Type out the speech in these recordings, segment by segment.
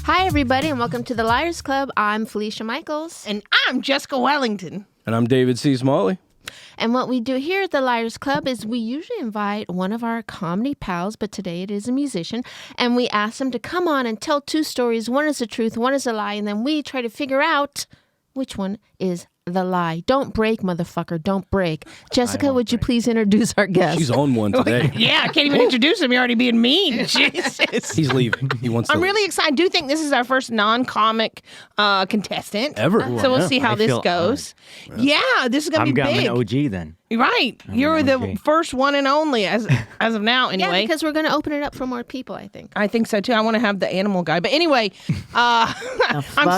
Hi, everybody, and welcome to the Liars Club. I'm Felicia Michaels. And I'm Jessica Wellington. And I'm David C. Smalley. And what we do here at the Liars Club is we usually invite one of our comedy pals, but today it is a musician, and we ask them to come on and tell two stories. One is the truth, one is a lie, and then we try to figure out which one is the lie. Don't break, motherfucker. Don't break. Jessica, would you please introduce our guest? She's on one today. Yeah, I can't even introduce him. You're already being mean. Jesus. He's leaving. He wants to I'm leave. really excited. I do think this is our first non-comic contestant. Ever. So we'll see how this goes. Yeah, this is going to be big. I'm an OG then. Right. You're the first one and only as of now, anyway. Yeah, because we're going to open it up for more people, I think. I think so, too. I want to have the animal guy. But anyway, I'm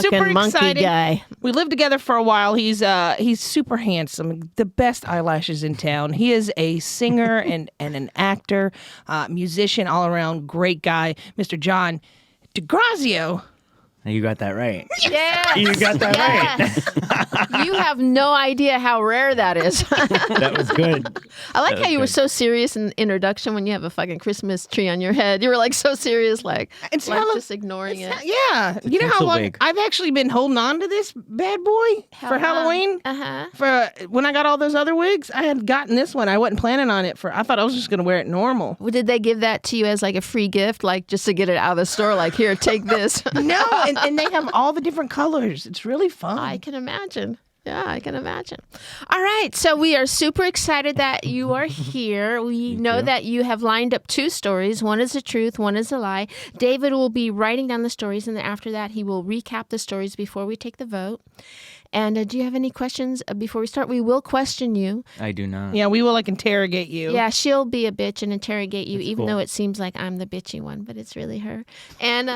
super monkey excited. Guy. We lived together for a while. He's super handsome, the best eyelashes in town. He is a singer and an actor, musician, all-around great guy, Mr. John DeGrazio. You got that right. Yes. You got that right. You have no idea how rare that is. That was good. I like how you were so serious in the introduction when you have a fucking Christmas tree on your head. You were like so serious, like just ignoring it. Yeah. You know how long wig. I've actually been holding on to this bad boy for Halloween? For when I got all those other wigs, I had gotten this one. I wasn't planning on it I thought I was just going to wear it normal. Well, did they give that to you as like a free gift, like just to get it out of the store? Like, here, take this. No, and they have all the different colors. It's really fun. I can imagine. Yeah, I can imagine. All right. So we are super excited that you are here. We know that you have lined up two stories. One is the truth. One is a lie. David will be writing down the stories, and then after that, he will recap the stories before we take the vote. And do you have any questions before we start? We will question you. I do not. Yeah, we will interrogate you. Yeah, she'll be a bitch and interrogate you, That's even cool. though it seems like I'm the bitchy one, but it's really her. And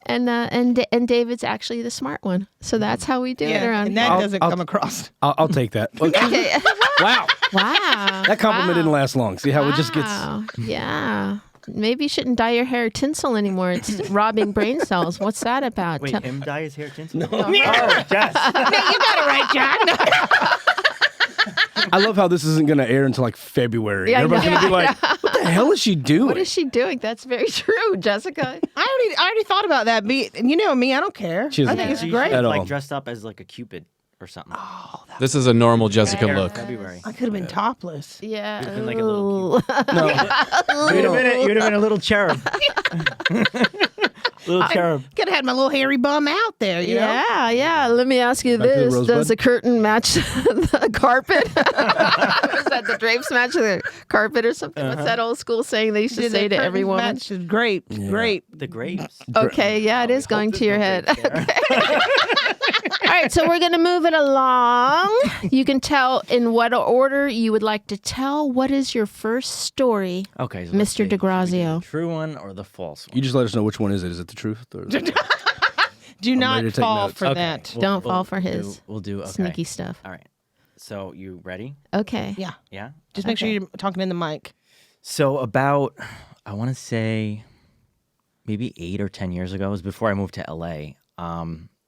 and David's actually the smart one. So that's how we do it around and here. that doesn't come across. I'll take that. Okay. Wow. Wow. That compliment didn't last long. See how it just gets... Wow. Yeah. Maybe you shouldn't dye your hair tinsel anymore. It's robbing brain cells. What's that about? Wait, him dye his hair tinsel? No. Oh, Jess. No, you got it right, John. I love how this isn't going to air until like February. Yeah, Everybody's going to be like, what the hell is she doing? What is she doing? That's very true, Jessica. I already thought about that. You know me, I don't care. She I doesn't think care. it's So you great. should At have, all. dressed up as like a Cupid or something. This is a normal Jessica look. February. I could have been topless. Yeah. You'd have been like a little Ooh. No. You'd have been a little cherub. Little cherub. Could have had my little hairy bum out there, you know? Yeah. Let me ask you Back to the this. rosebud? Does the curtain match the carpet? Is that the drapes match the carpet or something? What's that old school saying they used to say to every woman? Match is great. Great. The grapes. Okay, yeah, it is going to your head. All right, so we're going to move it along. You can tell in what order you would like to tell. What is your first story, Okay, so let's Mr. see. DeGrazio? The true one or the false one? You just let us know which one is it. Is it the truth? Or... Do not ready to take fall notes. for Okay, that. Don't fall for his We'll do okay. sneaky stuff. All right. So you ready? Okay. Yeah. Yeah. Just make sure you're talking in the mic. So about, I want to say, maybe 8 or 10 years ago, it was before I moved to LA.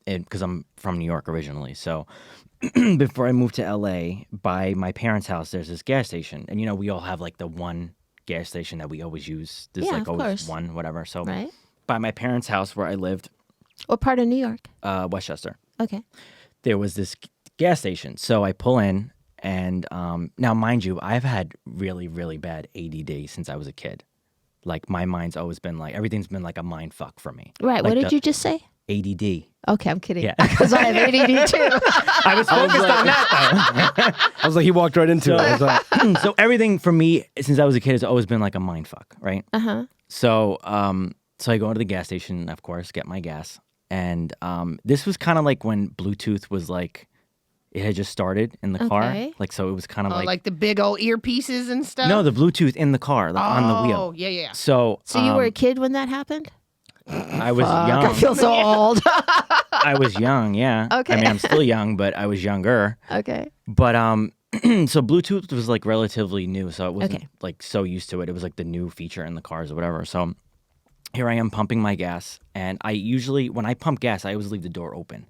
Because I'm from New York originally. So before I moved to LA, by my parents' house, there's this gas station, and we all have like the one gas station that we always use. There's Yeah, like of always course. one, whatever. So Right. by my parents' house where I lived, What part of New York? Westchester, Okay. there was this gas station. So I pull in, and now mind you, I've had really, really bad ADD since I was a kid. Like my mind's always been like, everything's been like a mind fuck for me. Right. Like What did you just say? ADD. Okay, I'm kidding. Yeah. Because I have ADD too. I was focused on that though. I was like, he walked right into it. I was like, So everything for me since I was a kid has always been like a mind fuck, right? Uh-huh. So I go into the gas station, of course, get my gas, and this was kind of like when Bluetooth was like, it had just started in the car, Okay. like so it was kind of Like the big old earpieces and stuff? no, the Bluetooth in the car, like on the wheel. Oh, yeah. So So you were a kid when that happened? I was I young. feel so old. I was young, yeah. Okay. I mean, I'm still young, but I was younger. Okay. But so Bluetooth was like relatively new, so it wasn't Okay. like so used to it. It was like the new feature in the cars or whatever. So here I am pumping my gas, and I usually when I pump gas, I always leave the door open.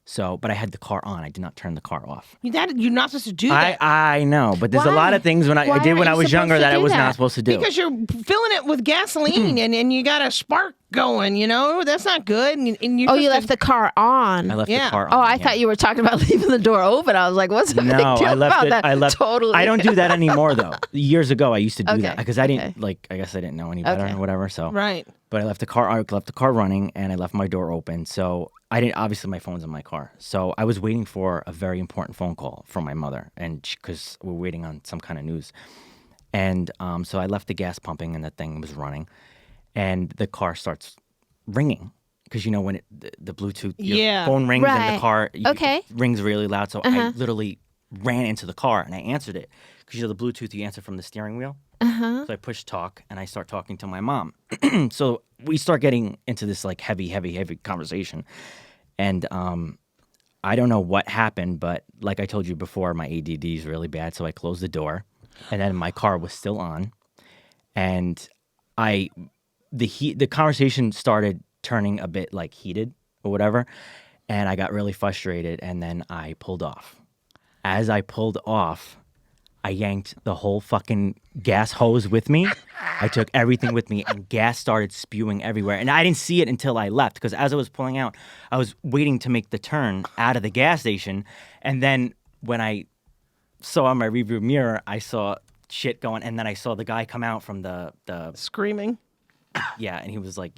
So, but I had the car on. I did not turn the car off. You're not supposed to do that. I know, but there's a Why? lot of things Why I did when aren't I you was younger supposed to that I do was that? not supposed to do. Because you're filling it with gasoline and you got a spark going, that's not good. And you're Oh, you supposed left the car on. I left Yeah. the car on. Oh, I yeah. thought you were talking about leaving the door open. I was like, what's the big No, deal I left about it. that? I left. Totally. I don't do that anymore, though. Years ago, I used to do Okay, that because I didn't okay. I guess I didn't know any better Okay. or whatever. So Right. But I left the car running, and I left my door open. So I didn't. Obviously, my phone's in my car. So I was waiting for a very important phone call from my mother, and because we're waiting on some kind of news. And so I left the gas pumping, and the thing was running, and the car starts ringing because when the Bluetooth your phone rings in Right. the car, Okay. it rings really loud. So I literally ran into the car and I answered it because the Bluetooth you answer from the steering wheel. So I push talk and I start talking to my mom. So we start getting into this like heavy conversation, and I don't know what happened, but like I told you before, my ADD is really bad. So I closed the door, and then my car was still on, and the conversation started turning a bit like heated or whatever, and I got really frustrated, and then I pulled off. As I pulled off, I yanked the whole fucking gas hose with me. I took everything with me, and gas started spewing everywhere. And I didn't see it until I left, because as I was pulling out, I was waiting to make the turn out of the gas station, and then when I saw on my rearview mirror, I saw shit going, and then I saw the guy come out from the Screaming. yeah, and he was like,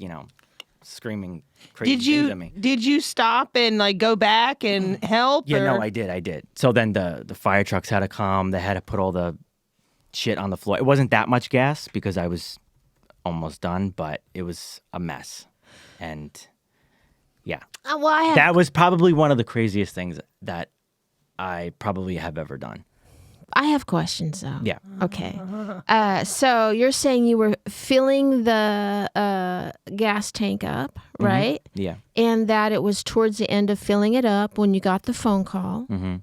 screaming crazy things at me. Did you stop and like go back and help? Yeah, or? no, I did. So then the fire trucks had to come. They had to put all the shit on the floor. It wasn't that much gas because I was almost done, but it was a mess. And yeah, Well, I have that was probably one of the craziest things that I probably have ever done. I have questions though. Yeah. Okay. So you're saying you were filling the gas tank up, right? Yeah. And that it was towards the end of filling it up when you got the phone call. Mm-hmm.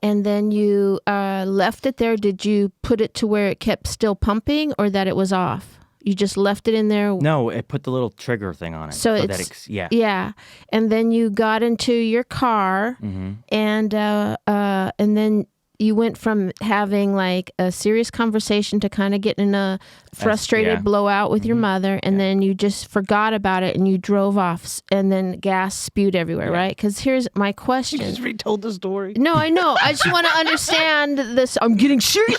And then you left it there. Did you put it to where it kept still pumping, or that it was off? You just left it in there? No, it put the little trigger thing on it. So that it's yeah. Yeah. And then you got into your car, Mm-hmm. and then you went from having like a serious conversation to kind of getting in a frustrated yeah. blowout with your mother, and then you just forgot about it and you drove off, and then gas spewed everywhere, right? Because here's my You question. just retold the story. No, I know. I just want to understand this. I'm getting serious.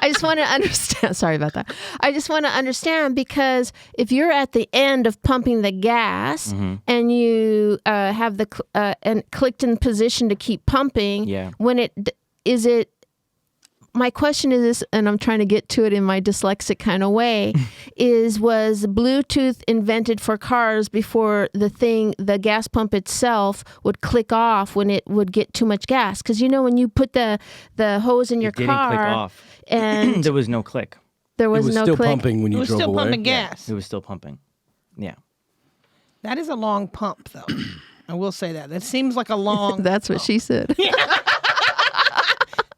I just want to understand. Sorry about that. I just want to understand, because if you're at the end of pumping the gas and you have the and clicked in position to keep pumping, Yeah. when is it? My question is this, and I'm trying to get to it in my dyslexic kind of way, was Bluetooth invented for cars before the gas pump itself would click off when it would get too much gas? Because when you put the hose in your It didn't car, click off. and There was no click. there It was was no still click. pumping when It you was drove still away. pumping gas. It was still pumping. Yeah. That is a long pump, though. I will say that. That seems like a long. That's what she said.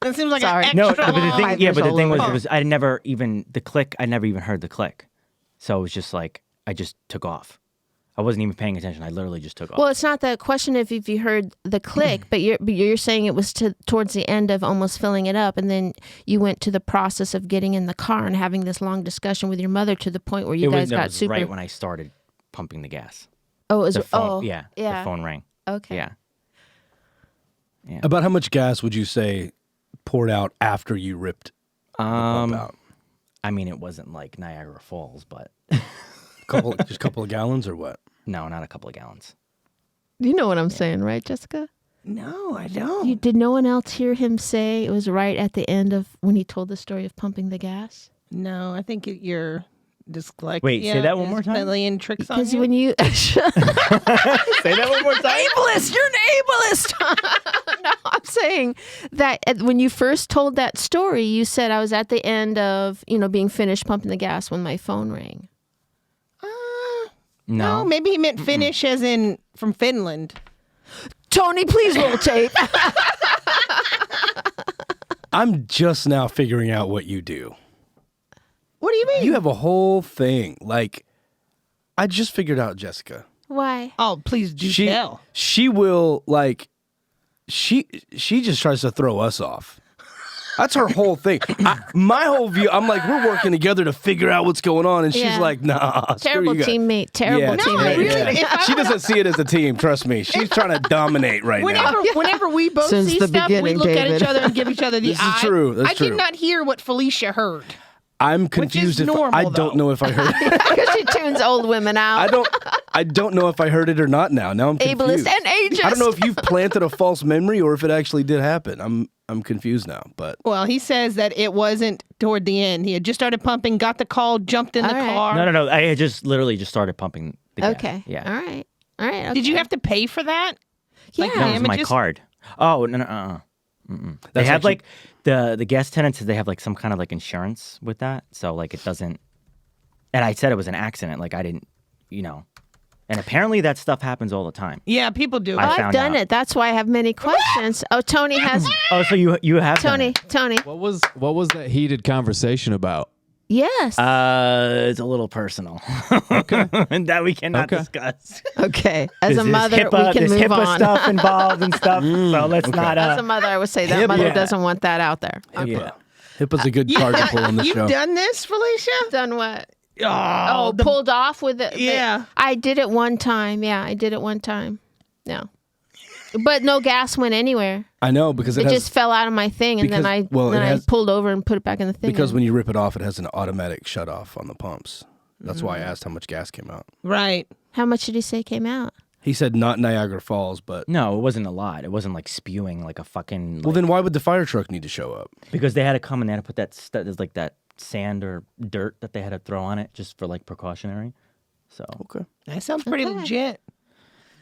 That seems like Sorry. an No, extra but the long. thing, Five yeah, years but the old thing over was, I never even heard the click. So it was just like I just took off. I wasn't even paying attention. I literally just took off. Well, it's not the question if you heard the click, but you're saying it was towards the end of almost filling it up, and then you went to the process of getting in the car and having this long discussion with your mother to the point where you guys it got was super. right when I started pumping the gas. Oh, it was The phone, oh yeah, yeah. the phone rang. Okay. Yeah. About how much gas would you say poured out after you ripped the pump out? I mean, it wasn't like Niagara Falls, but Just a couple of gallons or what? no, not a couple of gallons. You know what I'm saying, right, Jessica? No, I don't. Did no one else hear him say it was right at the end of when he told the story of pumping the gas? No, I think you're dyslexic. Wait, say that one more time? Playing tricks on Because you. when you Say that one more time. ableist, you're an ableist. No, I'm saying that when you first told that story, you said I was at the end of being finished pumping the gas when my phone rang. No, maybe he meant Finnish as in from Finland. Tony, please roll tape. I'm just now figuring out what you do. What do you mean? You have a whole thing. Like, I just figured out, Jessica. Why? Oh, please do She tell. she will like she just tries to throw us off. That's her whole thing. My whole view, I'm like, we're working together to figure out what's going on, and she's Yeah. like, nah, screw Terrible you guys. teammate. Terrible Yeah, teammate. really, if I She doesn't see it as a team. Trust me, she's trying to dominate right now. Whenever we both Since see the stuff, we beginning, look at David. each other and give each other the This is eye. true. That's I did true. not hear what Felicia heard. I'm confused if normal, I don't though. know if I heard it. Because she tunes old women out. I don't know if I heard it or not now. Now I'm confused. Ableist and ageist. I don't know if you've planted a false memory or if it actually did happen. I'm confused now, but Well, he says that it wasn't toward the end. He had just started pumping, got the call, jumped in the All right. car. No. I had just literally just started pumping the gas. Okay. Yeah. All right. All right. Okay. Did you have to pay for that? Yeah. Like, That was my damages? card. Oh, no. They That's have actually- like the gas tenants. They have like some kind of like insurance with that, so like it doesn't. And I said it was an accident. Like I didn't, And apparently that stuff happens all the time. Yeah, people do. I I've found done out. it. That's why I have many questions. Oh, Tony has. Oh, so you have done Tony. it. Tony. What was that heated conversation about? Yes. It's a little personal. Okay. That we cannot Okay. discuss. Okay. As a There's mother, HIPAA, we can there's move HIPAA on. stuff involved and stuff. So let's not. As a mother, I would say that mother Yeah. doesn't want that out there. Yeah. HIPAA's a good card to pull on the You've show. done this, Felicia? Done what? Oh, the- Pulled off with it. Yeah. I did it one time. Yeah, I did it one time. No. But no gas went anywhere. I know because It has, just fell out of my thing, and because- then well, it I has- pulled over and put it back in the thing. because when you rip it off, it has an automatic shut off on the pumps. That's why I asked how much gas came out. right. How much did he say came out? He said not Niagara Falls, but No, it wasn't a lot. It wasn't like spewing like a fucking. well, then why would the fire truck need to show up? Because they had to come and they had to put there's like that sand or dirt that they had to throw on it just for like precautionary. So Okay. That sounds pretty legit.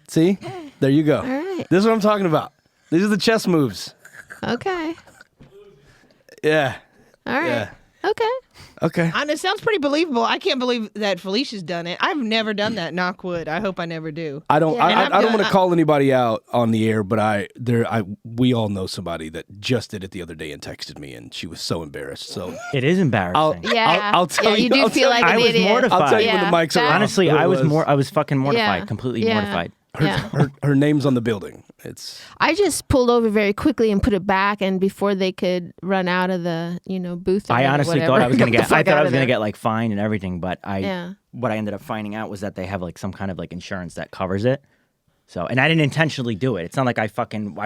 See, there you go. right. This is what I'm talking about. These are the chess moves. Okay. Yeah. All right. Yeah. Okay. Okay. And it sounds pretty believable. I can't believe that Felicia's done it. I've never done that, knock wood. I hope I never do. I don't. Yeah. I, And I, I've I don't done- want to call anybody out on the air, but we all know somebody that just did it the other day and texted me, and she was so embarrassed. So it is embarrassing. Yeah. I'll tell yeah, you. you do I'll feel tell like you. an I was idiot. mortified. I'll tell you Yeah, when the mics are that- off. Honestly, who it I was fucking mortified, Yeah. completely Yeah. mortified. Yeah. Her name's on the building. It's I just pulled over very quickly and put it back, and before they could run out of the booth. I or honestly whatever, thought I was gonna got the get. I fuck thought out I of was gonna there. get like fined and everything, but Yeah. what I ended up finding out was that they have like some kind of like insurance that covers it. So, and I didn't intentionally do it. It's not like I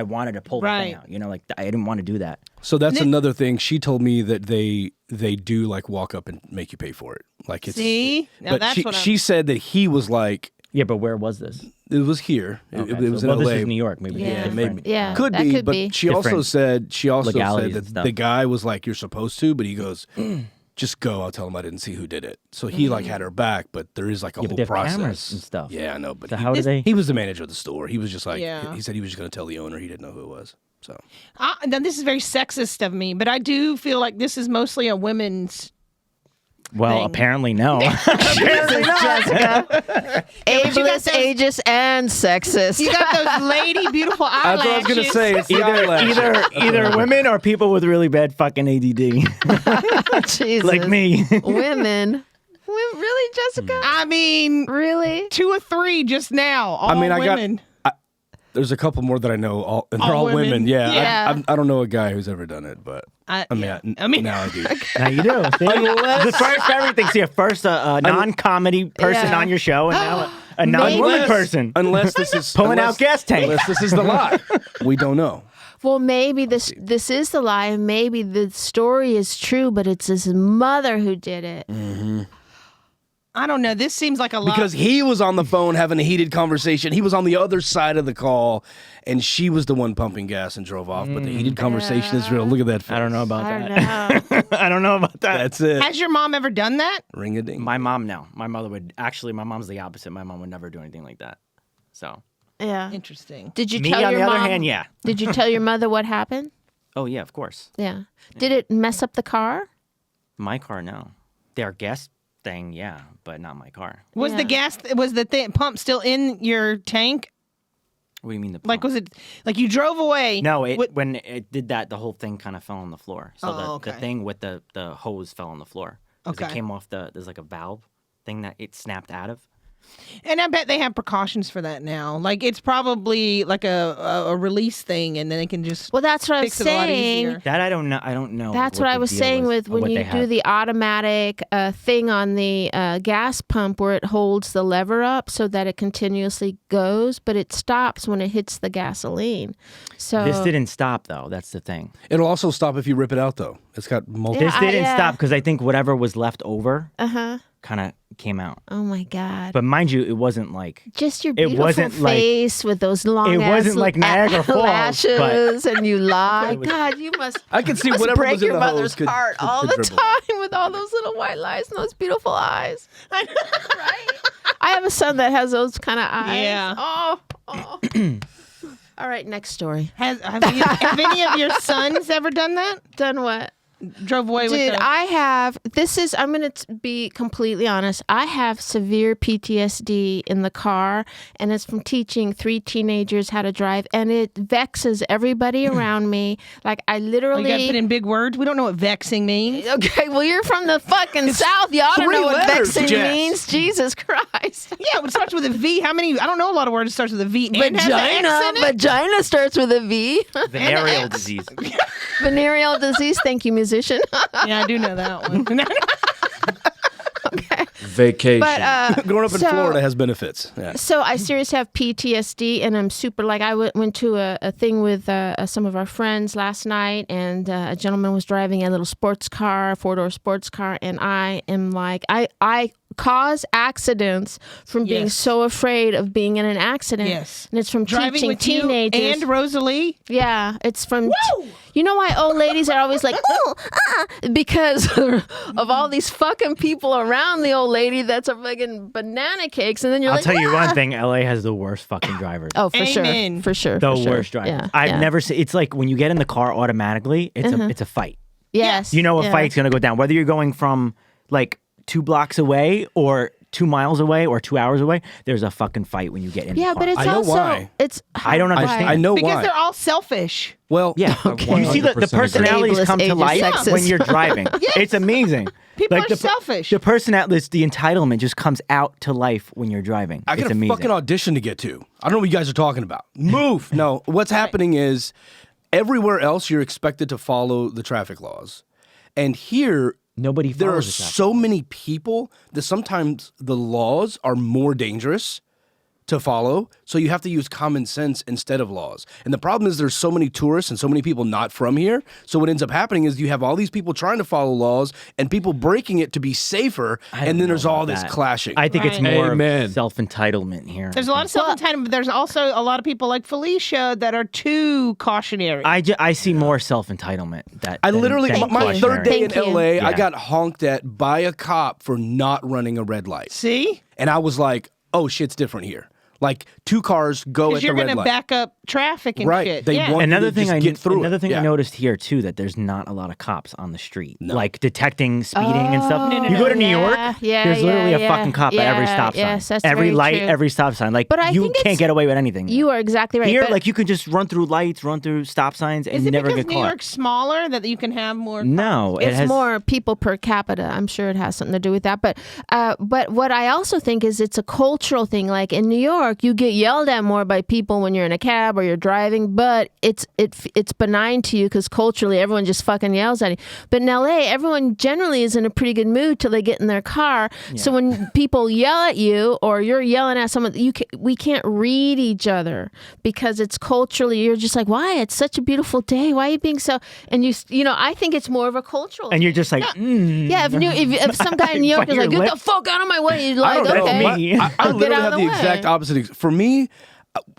wanted to pull the thing Right. out. Like I didn't want to do that. so that's another thing. She told me that they do like walk up and make you pay for it. Like it's See? Now but that's she what I'm... she said that he was like Yeah, but where was this? it was here. Okay, It was so, well, in LA. this is New York. Maybe. Yeah. it's different. maybe. Yeah, Could that be, could but be. she also Different said legalities that and stuff. the guy was like, "You're supposed to," but he goes, "Just go. I'll tell him I didn't see who did it." So he like had her back, but there is like a Yeah, but whole they have process cameras and stuff. Yeah, I know, but So how do they? he was the manager of the store. He was just like Yeah. he said he was just going to tell the owner. He didn't know who it was. So Now, this is very sexist of me, but I do feel like this is mostly a women's... Well, thing. apparently no. Jessica. Ableist, ageist, and sexist. You got those lady beautiful that's eyelashes. what I was going to say. It's the eyelash. either women or people with really bad fucking ADD, Jesus. like me. Women. Really, Jessica? I mean, Really? 2 or 3 just now. All I mean, women. There's a couple more that I know, and they're All all women. women? Yeah, Yeah. I don't know a guy who's ever done it, but I mean now I do. Now you do. See? The first everything. See, first a non-comedy person Yeah. on your show, and now a non-woman Unless- person Unless this is pulling out gas tanks. Unless this is the lie, we don't know. Well, maybe this is the lie, and maybe the story is true, but it's his mother who did it. I don't know. This seems like a lot. Because he was on the phone having a heated conversation. He was on the other side of the call, and she was the one pumping gas and drove off. But the heated conversation is real. Look at that face. I don't know about I don't that. know. I don't know about that. That's it. Has your mom ever done that? Ring a ding. My mom, no. My mother would actually. My mom's the opposite. My mom would never do anything like that. So Yeah. Interesting. Did you me, tell on your the mom? other hand, yeah. Did you tell your mother what happened? Oh yeah, of course. Yeah. Did it mess up the car? My car, no. Their gas thing, yeah, but not my car. Was the gas? Was the pump still in your tank? What do you mean the Like, pump? was it like you drove away? No, What- when it did that, the whole thing kind of fell on the floor. So Oh, the okay. thing with the hose fell on the floor. 'Cause Okay. It came off there's like a valve thing that it snapped out of. And I bet they have precautions for that now. Like it's probably like a release thing, and then they can just Well, that's what I was fix it a lot saying. easier. That I don't know. I don't know. That's what I the was deal saying is with or when what you they do have. the automatic thing on the gas pump where it holds the lever up so that it continuously goes, but it stops when it hits the gasoline. So This didn't stop though. That's the thing. It'll also stop if you rip it out, though. It's got multiple. This didn't yeah. stop because I think whatever was left over Uh-huh. kind of came out. Oh my God. But mind you, it wasn't like Just your it beautiful wasn't like- face with those long it wasn't like Niagara Falls, lashes and you lie. God, you must I can see must whatever break was in your the hose mother's could- heart could- all could the dribble out. time with all those little white lies and those beautiful eyes. Right? I have a son that has those kind of eyes. Yeah. Oh. All right, next story. Have any of your sons ever done that? Done what? Drove away with Dude, the... I have, I'm going to be completely honest. I have severe PTSD in the car, and it's from teaching 3 teenagers how to drive, and it vexes everybody around me. Like, I Oh, you literally. got to put in big words. We don't know what vexing means. Okay, well, you're from the fucking South. You ought to 3 know what letters, vexing Jess. means. Jesus Christ. Yeah, it starts with a V. How many? I don't know a lot of words that starts with a V. And has an X Vagina. in it. Vagina starts with a V. venereal disease. Venereal disease. Thank you, musician. Yeah, I do know that one. Okay. Vacation. But, Growing up in So- Florida has benefits. Yeah. So I seriously have PTSD, and I'm super, like, I went to a thing with some of our friends last night, and a gentleman was driving a little sports car, 4-door sports car, and I am like, I cause accidents from being Yes. so afraid of being in an accident. Yes. And it's from Driving teaching with you teenagers. and Rosalie. Yeah, it's from. You know why old ladies are always like, oh, because of all these fucking people around the old lady that's a fucking banana cakes, and then you're I'll like, tell you "Ah." one thing: LA has the worst fucking drivers. Oh, for Amen. sure, for sure, The for sure. worst drivers. Yeah, I've yeah. never seen. It's like when you get in the car automatically, it's a fight. Yes, You know a yeah. fight's gonna go down, whether you're going from like 2 blocks away or 2 miles away or 2 hours away. There's a fucking fight when you get in. Yeah, the car. but it's I know also why. it's. I don't understand. I know Because why. they're all selfish. Well, Yeah, Okay. you see the 100% personalities agree. come to Ableist, life ageist, when sexist. you're driving. It's amazing. People are the, selfish. The personality, the entitlement just comes out to life when you're driving. I it's got a amazing. fucking audition to get to. I don't know what you guys are talking about. Move. No, what's happening is everywhere else you're expected to follow the traffic laws. And here, Nobody there are follows the traffic so many people that sometimes the laws are more dangerous to follow. So you have to use common sense instead of laws. And the problem is there's so many tourists and so many people not from here. So what ends up happening is you have all these people trying to follow laws and people breaking it to be safer. I don't And then know there's all about this that. clashing. I think it's Right. more Amen. self-entitlement here. There's a lot of self-entitlement, but there's also a lot of people like Felicia that are too cautionary. I see more self-entitlement. I literally, Thank my you. third day in Thank you. LA, I Yeah. got honked at by a cop for not running a red light. See? And I was like, oh, shit's different here. Like 2 cars go Because at the you're red going to light. back up traffic and Right. shit. They yeah. want- Another to thing just I get through another it. thing I Yeah. noticed here too, that there's not a lot of cops on the street, like detecting speeding and stuff. Oh, You go to New York, yeah, there's literally a yeah, fucking cop at every yeah, stop sign, yes, that's every very light, true. every stop sign. Like But I you think can't it's- get away with anything. You are exactly right. Here, but- like you can just run through lights, run through stop signs, and Is it never because get New caught. York's smaller that you can have more? No, it it's has more people per capita. I'm sure it has something to do with that. But what I also think is it's a cultural thing. Like in New York, you get yelled at more by people when you're in a cab or you're driving, but it's benign to you because culturally everyone just fucking yells at you. But in LA, everyone generally is in a pretty good mood till they get in their car. So when people yell at you or you're yelling at someone, we can't read each other because it's culturally. You're just like, why? It's such a beautiful day. Why are you being so? And you know, I think it's more of a cultural. and you're just like, Yeah, if some guy in New York Bite is like, your get the lip. fuck out of my way, you're I like, don't know. okay. Me. I I'll get literally out have of the the exact way. opposite. For me,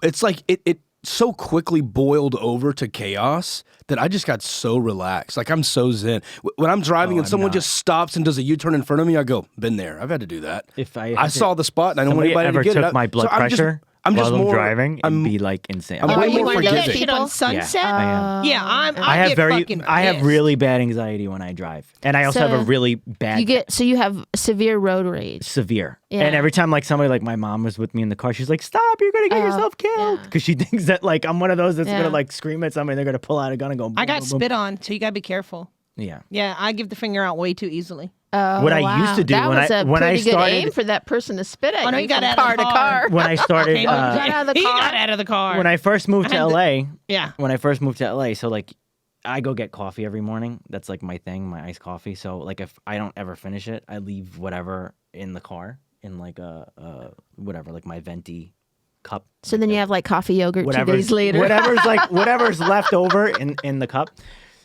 it's like it so quickly boiled over to chaos that I just got so relaxed. Like I'm so zen. When I'm driving and I'm someone not. just stops and does a U-turn in front of me, I go, been there. I've had to do that. If I I saw the spot and I don't want somebody anybody ever to get took it. my blood pressure I'm just while more I'm driving, it'd I'm- be like insane. I'm Oh, way you more want to do that forgiving. shit on Sunset? I am. Yeah, I have get I have pissed. really bad anxiety when I drive, and I also So, have a really bad You have severe road rage. severe. Yeah. And every time like somebody like my mom was with me in the car, she's like, "Stop! You're gonna get yourself killed," yeah. because she thinks that like I'm one of those that's Yeah. gonna like scream at somebody. They're gonna pull out a gun and go. Boom, I got boom, boom. spit on, so you got to be careful. Yeah. Yeah, I give the finger out way too easily. Oh, What I wow. used to do that when was I a when I pretty good started aim for that person to spit at Oh, no, you he got from out car of the to car. car. when I started He got out of the car. got out of the car. when I first moved to LA. Yeah. When I first moved to LA, so like I go get coffee every morning. That's like my thing, my iced coffee. So like if I don't ever finish it, I leave whatever in the car in like a whatever, like my venti cup. So then you have like coffee yogurt 2 days later. whatever's left over in the cup.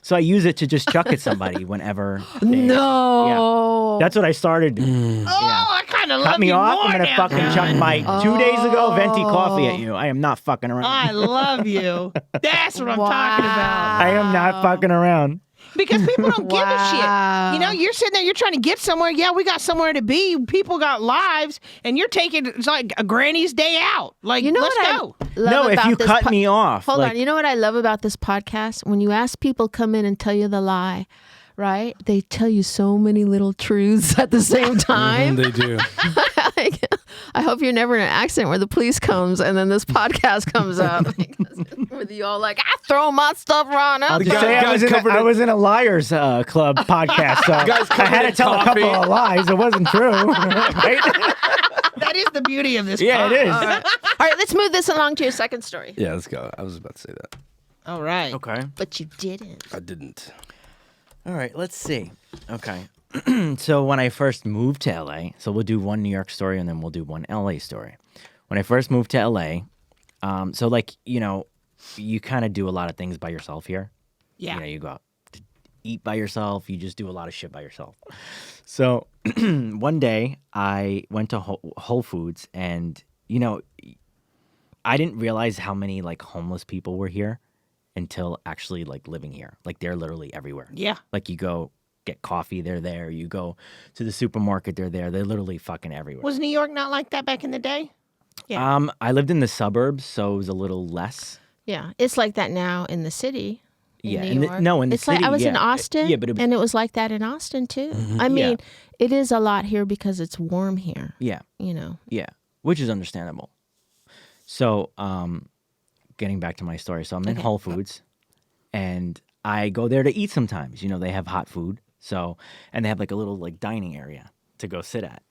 So I use it to just chuck at somebody whenever. No. That's what I started. Oh, I kind of love Cut me you off. more I'm gonna now, fucking John. chuck my 2 days ago venti coffee at you. I am not fucking around. I love you. That's what I'm talking about. I am not fucking around. Because people don't give a Wow. shit. You know, you're sitting there, you're trying to get somewhere. Yeah, we got somewhere to be. People got lives, and you're taking it's like a granny's day out. Like, You know let's what go. I love No, if about you this cut me off. Hold like, on. You know what I love about this podcast? When you ask people come in and tell you the lie, right? They tell you so many little truths at the same time. They do. Like, I hope you're never in an accident where the police comes and then this podcast comes up. With you all like, I throw my stuff right up. Guys- Say guys covered I it. was in a Liars Club podcast, so Guys I had covered to in tell a coffee. couple of lies. It wasn't true, right? That is the beauty of this. Yeah, it is. All right, let's move this along to your second story. Yeah, let's go. I was about to say that. All right. Okay. But you didn't. I didn't. All right, let's see. Okay. So when I first moved to LA, so we'll do one New York story and then we'll do one LA story. When I first moved to LA, so like, you know, you kind of do a lot of things by yourself here. Yeah. You know, you go out to eat by yourself. You just do a lot of shit by yourself. So one day I went to Whole Foods and, you know, I didn't realize how many like homeless people were here until actually like living here. Like they're literally everywhere. Yeah. Like you go get coffee, they're there. You go to the supermarket, they're there. They're literally fucking everywhere. Was New York not like that back in the day? Yeah. I lived in the suburbs, so it was a little less. Yeah, it's like that now in the city. Yeah, New in the- York. no, in the it's like I city, was in yeah. Austin, Yeah, but it was- and it was like that in Austin too. I mean, it is a lot here because it's warm here. Yeah, You know. yeah, which is understandable. So, getting back to my story. So I'm in Whole Foods, and I go there to eat sometimes. You know, they have hot food. So, and they have like a little like dining area to go sit at.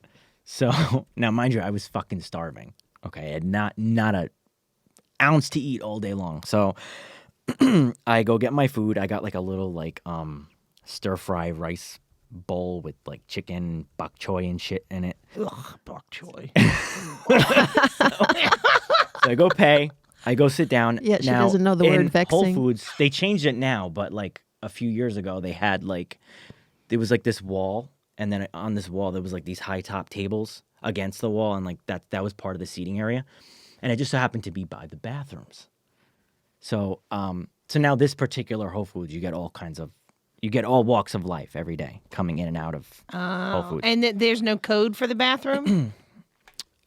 So now, mind you, I was fucking starving. Okay, I had not a ounce to eat all day long. So I go get my food. I got like a little like stir fry rice bowl with like chicken, bok choy and shit in it. Ugh, bok choy. So I go pay. I go sit down. Yeah, she now, doesn't know the word in vexing. Whole Foods, they changed it now, but like a few years ago, they had like there was like this wall, and then on this wall there was like these high top tables against the wall, and like that was part of the seating area, and it just so happened to be by the bathrooms. So so now this particular Whole Foods, you get all walks of life every day coming in and out of Whole Foods. And there's no code for the bathroom?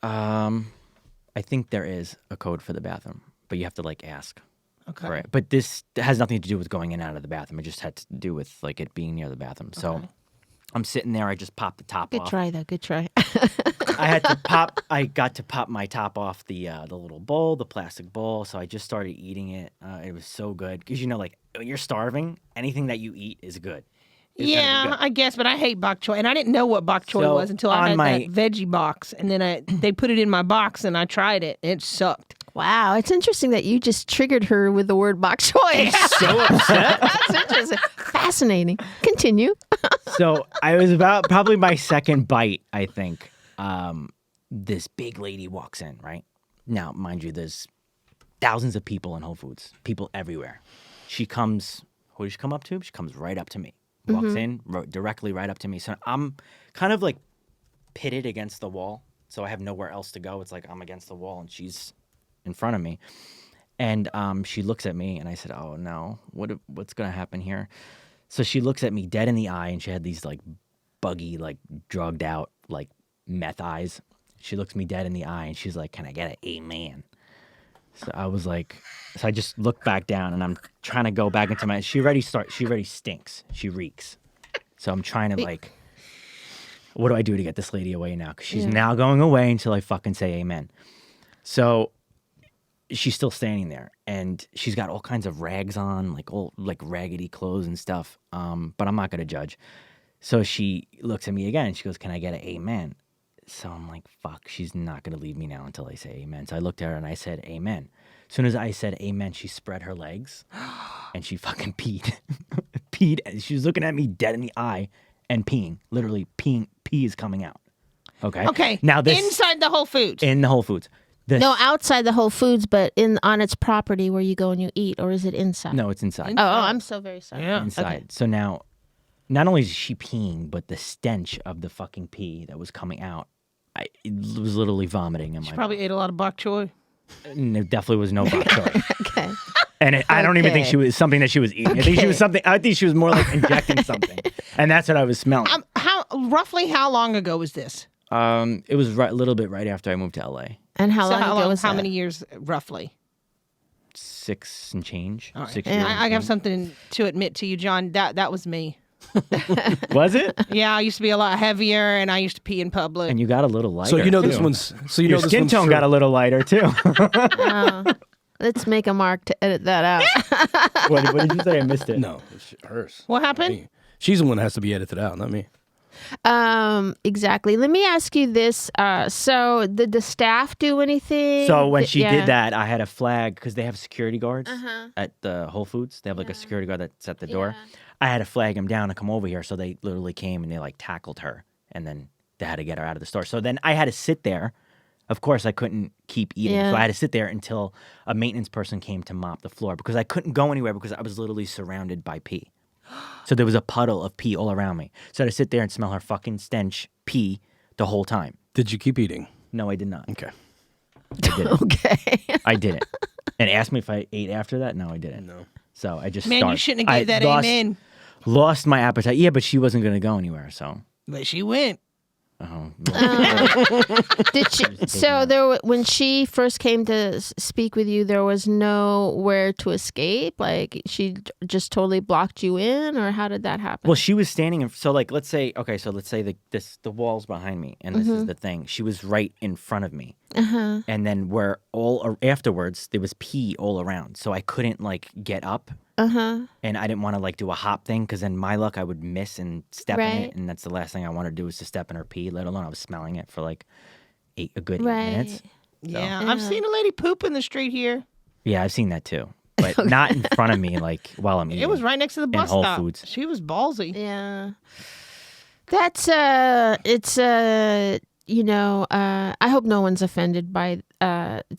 I think there is a code for the bathroom, but you have to like ask. Okay. Right. But this has nothing to do with going in and out of the bathroom. It just had to do with like it being near the bathroom. So I'm sitting there. I just popped the top Good off. try, though. Good try. I got to pop my top off the little bowl, the plastic bowl. So I just started eating it. It was so good because you know, like when you're starving, anything that you eat is good. It's gonna be Yeah, good. I guess, but I hate bok choy, and I didn't know what bok choy So, was until I on had my- that veggie box, and then they put it in my box, and I tried it. It sucked. Wow, it's interesting that you just triggered her with the word bok choy. So upset. That's interesting. Fascinating. Continue. So I was about probably my second bite, I think. This big lady walks in, right? Now, mind you, there's thousands of people in Whole Foods, people everywhere. She comes, who does she come up to? She comes right up to me, walks in directly right up to me. So I'm kind of like pitted against the wall. So I have nowhere else to go. It's like I'm against the wall and she's in front of me. And she looks at me and I said, oh no, what's going to happen here? So she looks at me dead in the eye and she had these like buggy, like drugged out, like meth eyes. She looks me dead in the eye and she's like, can I get an amen? So I was like, so I just looked back down and I'm trying to go back into my, she already stinks. She reeks. So I'm trying to like, what do I do to get this lady away now? Because she's now going away until I fucking say amen. So she's still standing there and she's got all kinds of rags on, like all like raggedy clothes and stuff. But I'm not going to judge. So she looks at me again. She goes, "Can I get an amen?" So I'm like, fuck, she's not going to leave me now until I say amen. So I looked at her and I said, amen. As soon as I said amen, she spread her legs and she fucking peed. Peed. And she was looking at me dead in the eye and peeing. Literally peeing. Pee is coming out. Okay. Okay. Now this. Inside the Whole Foods. In the Whole Foods. This, No, outside the Whole Foods, but on its property where you go and you eat, or is it inside? No, it's inside. Oh, I'm so very sorry. Yeah. Inside. Okay. So now, not only is she peeing, but the stench of the fucking pee that was coming out, it was literally vomiting in my She probably mouth. ate a lot of bok choy. And there definitely was no bok choy. Okay. And I don't even think Okay. she was something that she was eating. I think she was something. I think she was more like injecting something, and that's what I was smelling. Roughly how long ago was this? It was a little bit right after I moved to LA. And how So long ago was how that? many years roughly? 6 and change. All right. 6 And years. I have something to admit to you, John. That was me. Was it? Yeah, I used to be a lot heavier, and I used to pee in public. And you got a little lighter. So you know too. this one's. So you Your know this skin one's tone true. got a little lighter too. Oh, let's make a mark to edit that out. what did you say? I missed it. No, it's hers. What happened? Me. She's the one that has to be edited out, not me. Exactly. Let me ask you this. So did the staff do anything? So when she Yeah. did that, I had a flag because they have security guards at the Whole Foods. They have like a security guard that's at the door. I had to flag him down to come over here. So they literally came and they like tackled her, and then they had to get her out of the store. So then I had to sit there. Of course, I couldn't keep eating. Yeah. So I had to sit there until a maintenance person came to mop the floor because I couldn't go anywhere because I was literally surrounded by pee. So there was a puddle of pee all around me. So I had to sit there and smell her fucking stench pee the whole time. Did you keep eating? No, I did not. Okay. I didn't. Okay. I didn't. And asked me if I ate after that. No, I didn't. No. So I just Man, starved. you shouldn't have gave I that amen. Lost my appetite. Yeah, but she wasn't going to go anywhere. So. But she went. Oh, Did she? So when she first came to speak with you, there was nowhere to escape. Like she just totally blocked you in, or how did that happen? well, she was standing in. So like, let's say the wall's behind me, and this is the thing. She was right in front of me, and then afterwards there was pee all around, so I couldn't like get up. And I didn't want to like do a hop thing because then my luck I would miss and step in Right. it, and that's the last thing I want to do is to step in her pee. Let alone I was smelling it for like a good 8 Right. minutes. Yeah, I've seen a lady poop in the street here. Yeah, I've seen that too, but not in front of me like while I'm eating. It was right next to the bus Whole stop. Foods. She was ballsy. Yeah. That's I hope no one's offended by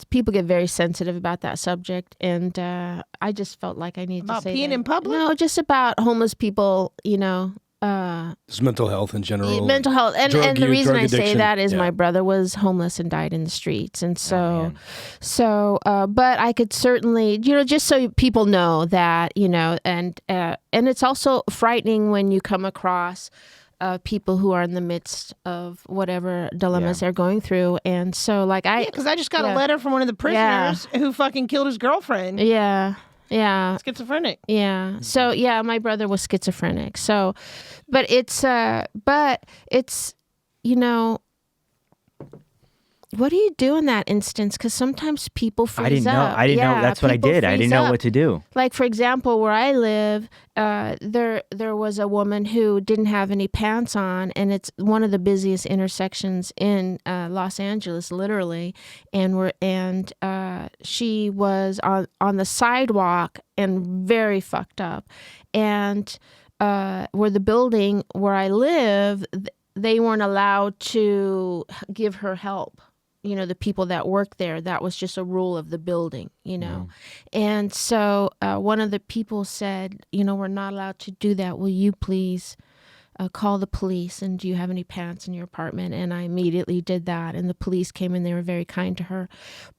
people get very sensitive about that subject, and I just felt like I need About to say peeing that. in public? No, just about homeless people, Just mental health in general. mental health, and the reason drug I say addiction. that is Yeah. my brother was homeless and died in the streets, and man. but I could certainly, just so people know that, and it's also frightening when you come across people who are in the midst of whatever dilemmas they're going through, and so like Because I just got Yeah. a letter from one of the prisoners who fucking killed his girlfriend. yeah. Schizophrenic. Yeah. So yeah, my brother was schizophrenic. So, but it's what do you do in that instance? Because sometimes people freeze I didn't know. up. I didn't know. Yeah, That's what I people did. I freeze didn't know up. what to do. Like for example, where I live, there was a woman who didn't have any pants on, and it's one of the busiest intersections in Los Angeles, literally. And she was on the sidewalk and very fucked up, and where the building where I live, they weren't allowed to give her help. The people that work there, that was just a rule of the building, And so one of the people said, we're not allowed to do that. Will you please call the police? And do you have any pants in your apartment? And I immediately did that. And the police came and they were very kind to her.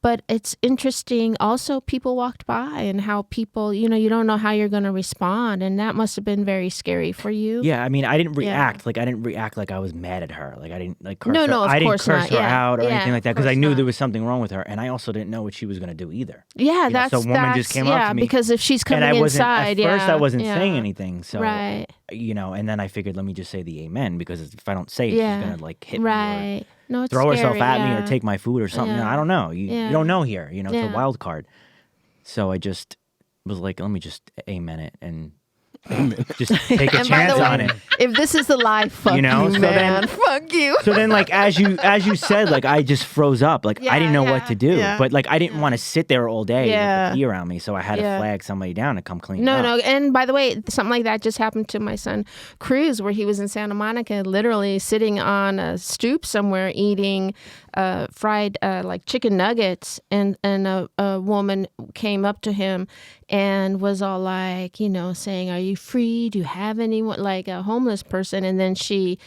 But it's interesting. Also, people walked by and how people, you don't know how you're going to respond. And that must have been very scary for you. Yeah, I mean, I didn't react. Like I didn't react like I was mad at her. Like I didn't like curse No, her. no, of I didn't course curse not. her Yeah. out or Yeah, anything like that of because I course knew not. there was something wrong with her, and I also didn't know what she was going to do either. Yeah, know, so a woman just came up to me, because if she's coming and I wasn't inside, at first. yeah, I wasn't yeah. saying anything. So Right. and then I figured, let me just say the amen because if I don't say it, Yeah. she's gonna like hit me Right. No, or it's throw herself scary, at me yeah. or take my food or something. Yeah. I don't know. You Yeah. don't know here. It's Yeah. a wild card. So I just was like, let me just amen it and Just take a And by chance the way, on it. if this is the lie, fuck you, know, so man. then- Fuck you. So then, like as you said, like I just froze up. Like I didn't know what to do. yeah. But like I didn't want to sit there all day Yeah. with the pee around me, so I had to Yeah. flag somebody down to come clean No, it up. no. And by the way, something like that just happened to my son Cruz, where he was in Santa Monica, literally sitting on a stoop somewhere eating fried like chicken nuggets, and a woman came up to him and was all like, saying, "Are you free? Do you have anyone?" Like a homeless person, and then she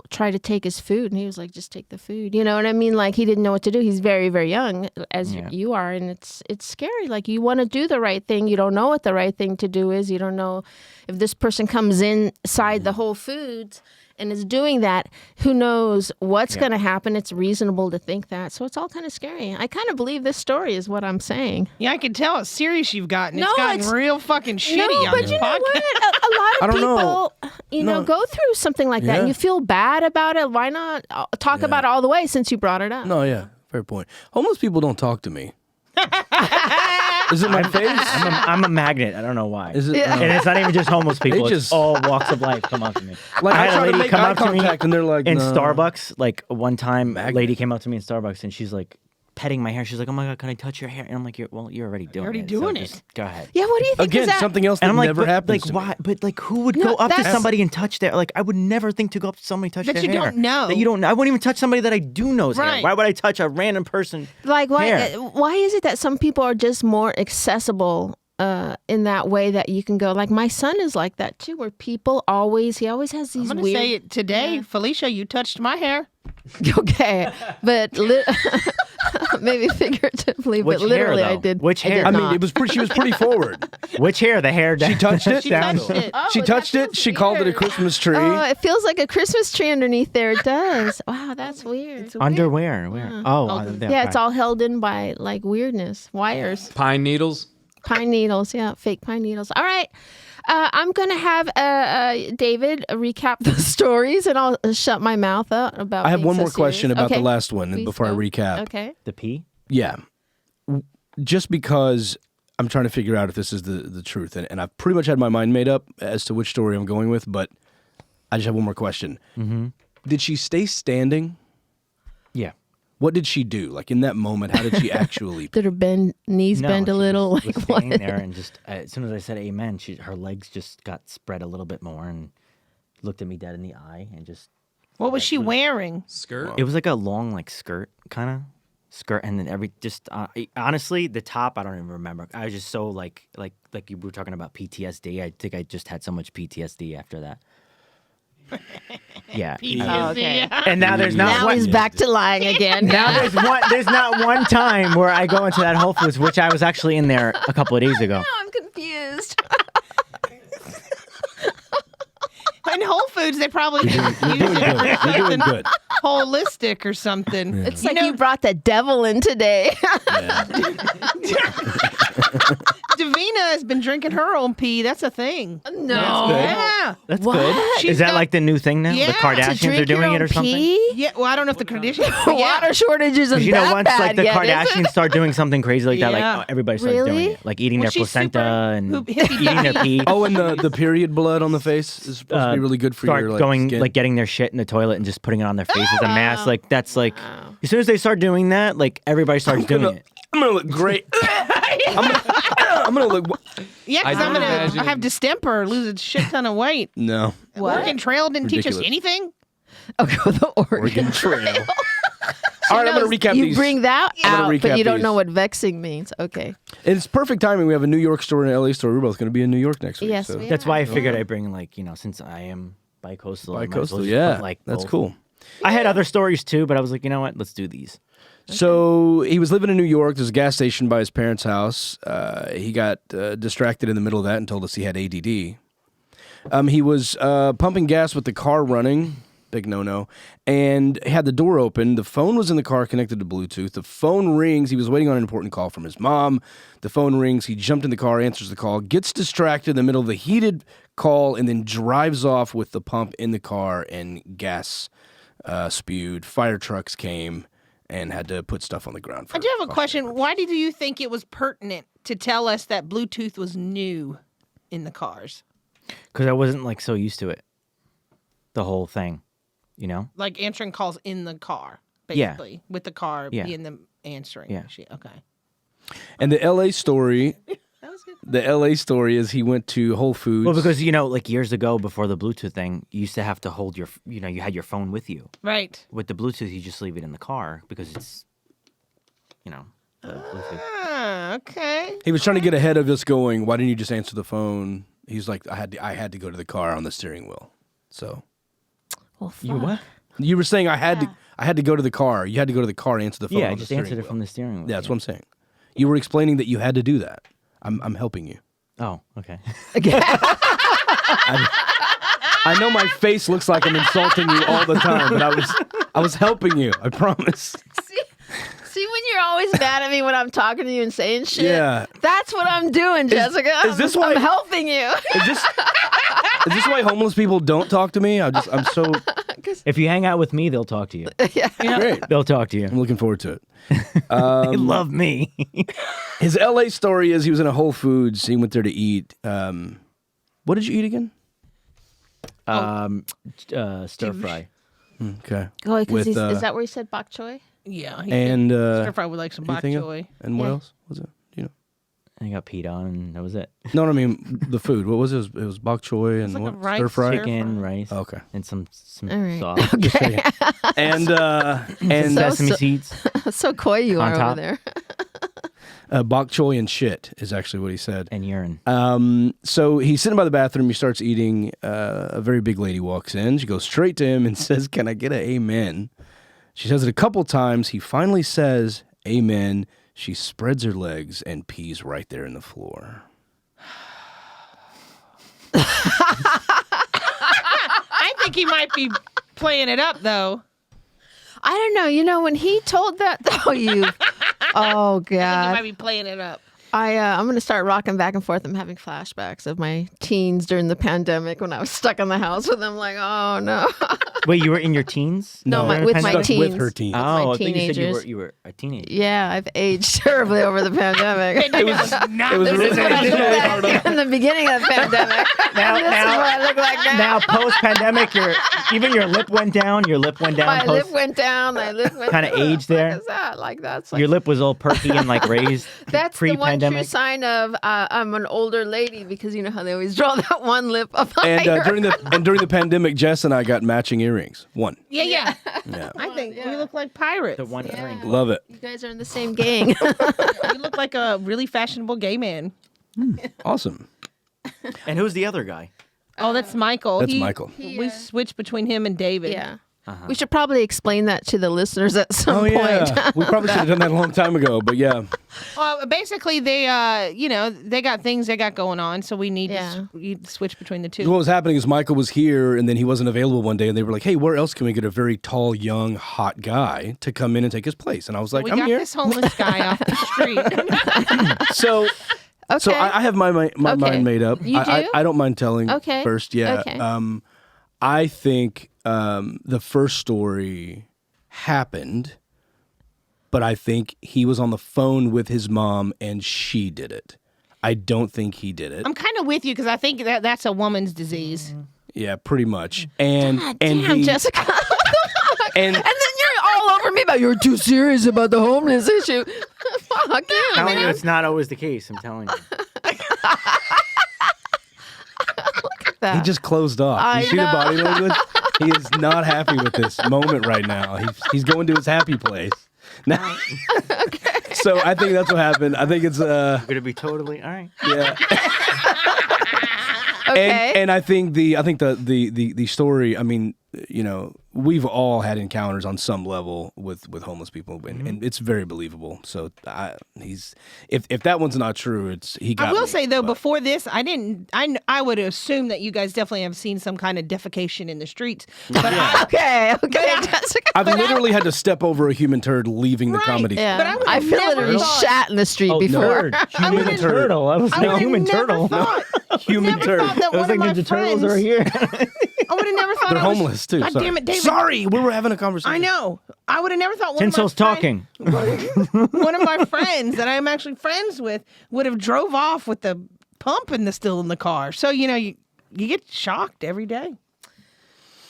tried to take his food, and he was like, "Just take the food." You know what I mean? Like he didn't know what to do. He's very, very young, as you are, and it's scary. Like you want to do the right thing, you don't know what the right thing to do is. You don't know if this person comes inside the Whole Foods and is doing that. Who knows what's going to happen? It's reasonable to think that, so it's all kind of scary. I kind of believe this story is what I'm saying. Yeah, I can tell how serious you've gotten. No, It's gotten it's- real fucking shitty No, on but this you know podcast. what? A lot I of don't know. people, go through something like that, and Yeah. you feel bad about it. Why not talk about it all the way since you brought it up? No, yeah, fair point. Homeless people don't talk to me. Is it my face? I'm a magnet. I don't know why. Is it? Yeah. And it's not even just homeless people. They It's just- all walks of life come up to me. Like, I had try a to lady make come eye up to me contact, and they're like, in no. Starbucks. Like one time, a lady came up to me in Starbucks, and she's like petting my hair. She's like, "Oh my god, can I touch your hair?" And I'm like, "You're already doing already it. doing so it. just go ahead." Yeah, what do you think? Again, is that? something else that And I'm like, never but, happens like to why? me. But like, who would No, go up to that's- somebody and touch their? Like, I would never think to go up to somebody and touch That their you hair. don't know. That you don't know. I wouldn't even touch somebody that I do know's hair. Right. Why would I touch a random person? Like, hair? why is it that some people are just more accessible in that way that you can go? Like my son is like that too, where he always has these I'm going to weird. say it today. Felicia, you touched my hair. Okay, but maybe figuratively, Which but literally hair, I though? did. Which I did hair? I mean, not. it was pretty. She was pretty forward. Which hair? The hair. She touched it. She touched it. Oh, She that touched it. feels She called it a weird. Christmas tree. Oh, it feels like a Christmas tree underneath there. It does. Wow, that's weird. Underwear. Where? Oh, Yeah, it's all held in by like weirdness, wires, Pine needles. pine needles. Yeah, fake pine needles. All right. I'm going to have David recap the stories, and I'll shut my mouth up about I have being one so more question serious. about Okay. the last one Please before I go. recap. Okay. the pee. Yeah. Just because I'm trying to figure out if this is the truth, and I've pretty much had my mind made up as to which story I'm going with, but I just have one more question. Mm-hmm. Did she stay standing? Yeah. What did she do? Like in that moment, how did she actually? Did her knees No, bend a she little? was Like standing what? there and just as soon as I said amen, her legs just got spread a little bit more and looked at me dead in the eye and just. What was she wearing? Skirt. It was like a long like skirt kind of skirt, and then honestly the top I don't even remember. I was just so like you were talking about PTSD. I think I just had so much PTSD after that. Yeah. Oh, okay. And now there's not Now one. he's back to lying again. Now there's not one time where I go into that Whole Foods, which I was actually in there a couple of days ago. Now I'm confused. In Whole Foods, they probably use it for You're doing something good. holistic or something. It's like you brought the devil in today. Davina has been drinking her own pee. That's a thing. No. Yeah. That's What? good. She's Is that got- like the new thing now? Yeah, The to Kardashians Drink are doing your it or own something? pee? Yeah, well, I don't know if the condition. Water shortages isn't You know, that once bad like the yet, is it? Kardashians start doing something crazy like that, Yeah. like everybody starts doing Really? it, like eating Well, their she's placenta super and hippie eating their pee. Oh, and the period blood on the face is supposed to be really good for start your like, going skin. like getting their shit in the toilet and just putting it on their face as a mask. Like that's like as soon as they start doing that, like everybody starts doing it. I'm gonna look great. I'm gonna look. Yeah, because I I'm don't gonna imagine- have distemper, lose a shit ton of weight. No. What? Oregon Trail didn't teach us Ridiculous. anything. Okay, the Oregon Trail. All right, I'm gonna recap you these. bring that I'm out, gonna but recap you don't know these. what vexing means. Okay. It's perfect timing. We have a New York story and an LA story. We're both going to be in New York next week. Yes, so. we are. That's why I figured I'd bring like since I am bi-coastal. I might as well Bi-coastal, just yeah. put, like That's both. cool. I had other stories too, but I was like, you know what? Let's do these. So he was living in New York. There's a gas station by his parents' house. He got distracted in the middle of that and told us he had ADD. He was pumping gas with the car running, big no-no, and had the door open. The phone was in the car connected to Bluetooth. The phone rings. He was waiting on an important call from his mom. The phone rings. He jumped in the car, answers the call, gets distracted in the middle of the heated call, and then drives off with the pump in the car and gas spewed. Fire trucks came and had to put stuff on the ground. I do have a question. Why did you think it was pertinent to tell us that Bluetooth was new in the cars? Because I wasn't like so used to it. The whole thing, you know? Like answering calls in the car, Yeah. basically, with the car Yeah. being the answering Yeah. machine. Okay. And the LA story, That was good. the LA story is he went to Whole Foods. Well, because, you know, like years ago before the Bluetooth thing, you used to have to hold your, you know, you had your phone with you. Right. With the Bluetooth, you just leave it in the car because it's, you know, the Bluetooth. Ah, okay. He was trying to get ahead of us going, why didn't you just answer the phone? He's like, I had to go to the car on the steering wheel. So Well, You fuck. what? you were saying I had to go to the car. You had to go to the car and answer the phone. Yeah, on I the just steering answered it wheel. from the steering wheel. Yeah, that's what I'm saying. You were explaining that you had to do that. I'm helping you. Oh, okay. I know my face looks like I'm insulting you all the time, but I was helping you. I promise. See when you're always mad at me when I'm talking to you and saying shit? Yeah. That's what I'm doing, Jessica. is this why- I'm helping you. Is this why homeless people don't talk to me? I'm so If you hang out with me, they'll talk to you. great. They'll talk to you. I'm looking forward to it. They love me. His LA story is he was in a Whole Foods. He went there to eat. What did you eat again? Stir fry. Okay. Oh, With, because is that where he said bok choy? Yeah. And Stir fry with like some bok anything choy. and what Yeah. else was it? Do you know? I got peed on, and that was it. No, I mean the food. What was it? It was bok choy and like a what? rice Stir fry. Chicken, rice, Okay. and some All right. sauce. And So- Sesame seeds. So coy you On are top. over there. bok choy and shit is actually what he said. And urine. So he's sitting by the bathroom. He starts eating. A very big lady walks in. She goes straight to him and says, "Can I get an amen?" She says it a couple times. He finally says, "Amen." She spreads her legs and pees right there in the floor. I think he might be playing it up though. I don't know. You know, when he told that, oh, you. Oh, I think he God. might be playing it up. I'm going to start rocking back and forth. I'm having flashbacks of my teens during the pandemic when I was stuck in the house with them. Like, oh, no. Wait, you were in your teens? No, No, with my stuck teens. with her teens. Oh, my I thought you said teenagers. you were a teenager. Yeah, I've aged terribly over the pandemic. It was This is what I look like in the beginning of the pandemic. Now- This is now- what I look like now. Now, post-pandemic, even your lip went down. Your lip went down. My lip post, went down. My lip went Kinda down. aged there. What is that? Like that's like your lip was all perky and like raised. that's the one true pre-pandemic. sign of I'm an older lady because you know how they always draw that one lip up And higher. during the pandemic, Jess and I got matching earrings. One. Yeah. Yeah. I think we look like pirates. The one earring. Love it. You guys are in the same gang. You look like a really fashionable gay man. Awesome. And who's the other guy? Oh, that's Michael. That's Michael. We switched between him and David. yeah. We should probably explain that to the listeners at some Oh point. yeah. We probably should have done that a long time ago, but yeah. Well, basically, they, they got things they got going on, so we need Yeah. to switch between the two. What was happening is Michael was here, and then he wasn't available one day, and they were like, "Hey, where else can we get a very tall, young, hot guy to come in and take his place?" And I was like, We "I'm got here." this homeless guy off the street. So, Okay. so I have my Okay. mind made up. You I do? I don't mind telling Okay. first. Yeah. Okay. I think the first story happened, but I think he was on the phone with his mom and she did it. I don't think he did it. I'm kind of with you because I think that's a woman's disease. Yeah, pretty much. And God and damn, the- Jessica. and And then you're all over me about you're too serious about the homeless issue. Fuck you, Telling you man. it's not always the case. I'm telling you. he just closed off. I You see the know. body language? He is not happy with this moment right now. He's going to his happy place. Now, so I think that's what happened. I think it's You're gonna be totally all right. yeah. Okay. And I think the story, I mean, you know, we've all had encounters on some level with homeless people, and it's very believable. So if that one's not true, he got I will me, say though, but- before this, I would assume that you guys definitely have seen some kind of defecation in the streets. But okay, Jessica. I've literally had to step over a human turd leaving the Right. comedy. Yeah. But I would I have feel never literally thought- shat in the street Oh, before. nerd. Human would've- turtle. I was I no would human have never turtle. thought, Human never turd. thought that It was one like of my Ninja Turtles friends. are here. I would have never thought They're I was- homeless too. God Sorry. damn it, David. Sorry, we were having a conversation. I know. I would have never thought one Tinsel's of my talking. one of my friends that I'm actually friends with would have drove off with the pump still in the car. So you you get shocked every day.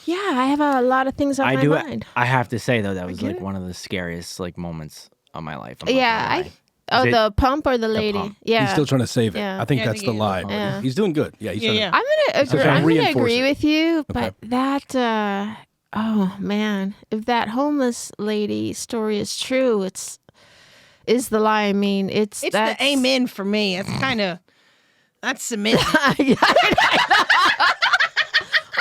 Yeah, I have a lot of things on my mind. I have to say though, that was like one of the scariest like moments of my life. I'm not Yeah, gonna lie. the pump or the lady? pump. Yeah, He's still trying to save it. Yeah. I think Yeah, I that's think the he lie. is. Yeah. He's doing good. Yeah, he's Yeah, trying yeah. I'm gonna agree. trying I'm to gonna reinforce agree it. with you, Okay. but that. Oh man, if that homeless lady story is true, is the lie. I mean, It's the amen for me. It's kind of that's cement.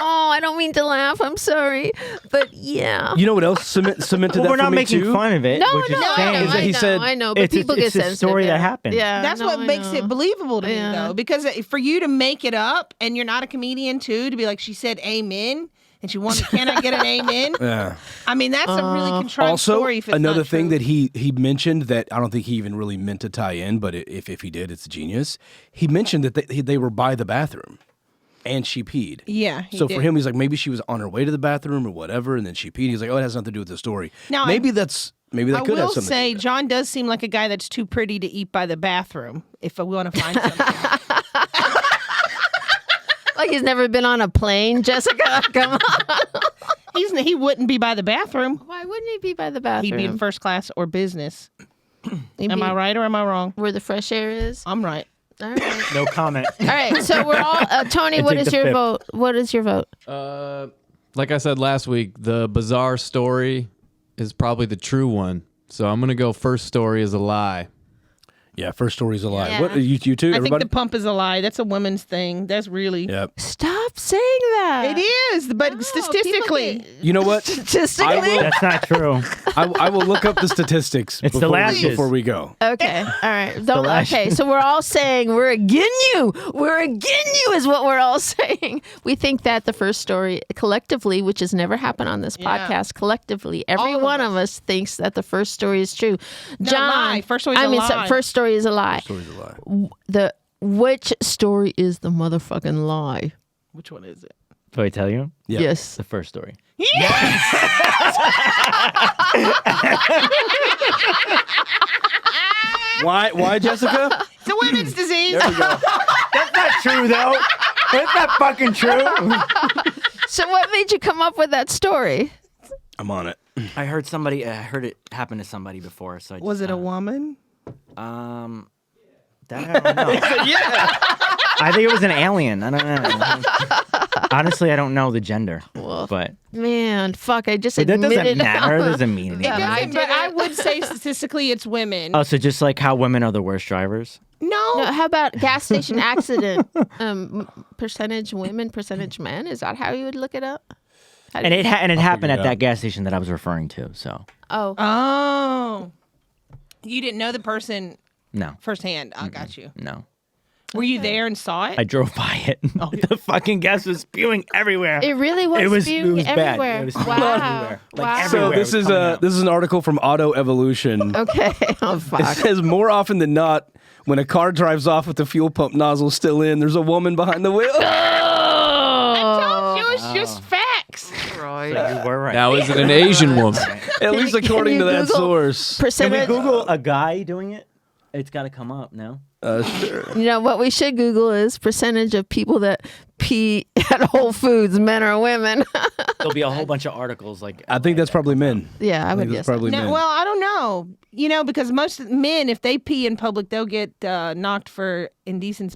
Oh, I don't mean to laugh. I'm sorry, but yeah. You know what else cemented Well, that we're for not me making too? fun of it. No, we're just no, saying I know, is that he said I know, but people get it's a sensitive. story that yeah. happened. Yeah, That's no, what I makes know. it believable to Yeah. me, though, because for you to make it up and you're not a comedian too, to be like, she said amen and she wanted, can I get an amen? Yeah. I mean, that's a really contrived Also, story. If it's another not thing true. that he mentioned that I don't think he even really meant to tie in, but if he did, it's genius. He mentioned that they were by the bathroom, and she peed. Yeah. he So did. for him, he's like, maybe she was on her way to the bathroom or whatever, and then she peed. He's like, oh, it has nothing to do with the story. Now, maybe that I could have will something. say, to do John does seem like a guy that's too pretty to eat by the bathroom. If we want to find something, Like he's never been on a plane, Jessica. Come on. he wouldn't be by the bathroom. Why wouldn't he be by the bathroom? He'd be in first class or business. He'd Am be I right or am I wrong? Where the fresh air is. I'm right. All right. No comment. All right. So we're all Tony. I What take is the your fifth. vote? What is your vote? Like I said last week, the bizarre story is probably the true one. So I'm gonna go first story is a lie. Yeah, first story's a lie. Yeah. What you two? I think Everybody? the pump is a lie. That's a woman's thing. That's really. Yep. Stop saying that. It is, but statistically. You know what? Statistically. I will- That's not true. I will look up the statistics It's the before, lashes. before we go. Okay. All right. Don't, lash. okay. So we're all saying we're again you. We're again you is what we're all saying. We think that the first story collectively, which has never happened on this Yeah. podcast, collectively, every All of one of us thinks that the first story is true. No, John, lie. First story's a lie. first story is a lie. Story's a lie. Which story is the motherfucking lie? Which one is it? Do I tell you? Yeah. Yes. The first story. Why, Jessica? It's a women's disease. There we go. That's not true, though. That's not fucking true. So what made you come up with that story? I'm on it. I heard somebody. I heard it happen to somebody before. So I Was just, it a woman? That I don't know. I think it was an alien. I don't know. Honestly, I don't know the gender. But Man, fuck! I just that admitted. doesn't matter. It doesn't mean anything. Yeah, I But did I it. would say statistically it's women. Oh, so just like how women are the worst drivers? No. No, how about gas station accident? Percentage women, percentage men. Is that how you would look it up? How do And you- it happened it at that out. gas station that I was referring to. So Oh, Oh. You didn't know the person no, firsthand. I got you. no. Were you there and saw it? I drove by it. The fucking gas was spewing everywhere. it really was. It was spewing bad. everywhere. It was spewing Wow. everywhere. Like Wow. So everywhere. this it was is coming out. this is an article from Auto Evolution. Okay. Oh It fuck. says more often than not, when a car drives off with the fuel pump nozzle still in, there's a woman behind the wheel. Oh. It was just facts. So you were right. Now is it an Asian woman? At least according to you that Google source. Can we Percentage. Google a guy doing it? It's got to come up, no? Sure. You know what we should Google is percentage of people that pee at Whole Foods, men or women. There'll be a whole bunch of articles like. I think that's probably men. Yeah, I I would think guess. that's probably No, men. well, I don't know. You know, because most men, if they pee in public, they'll get knocked for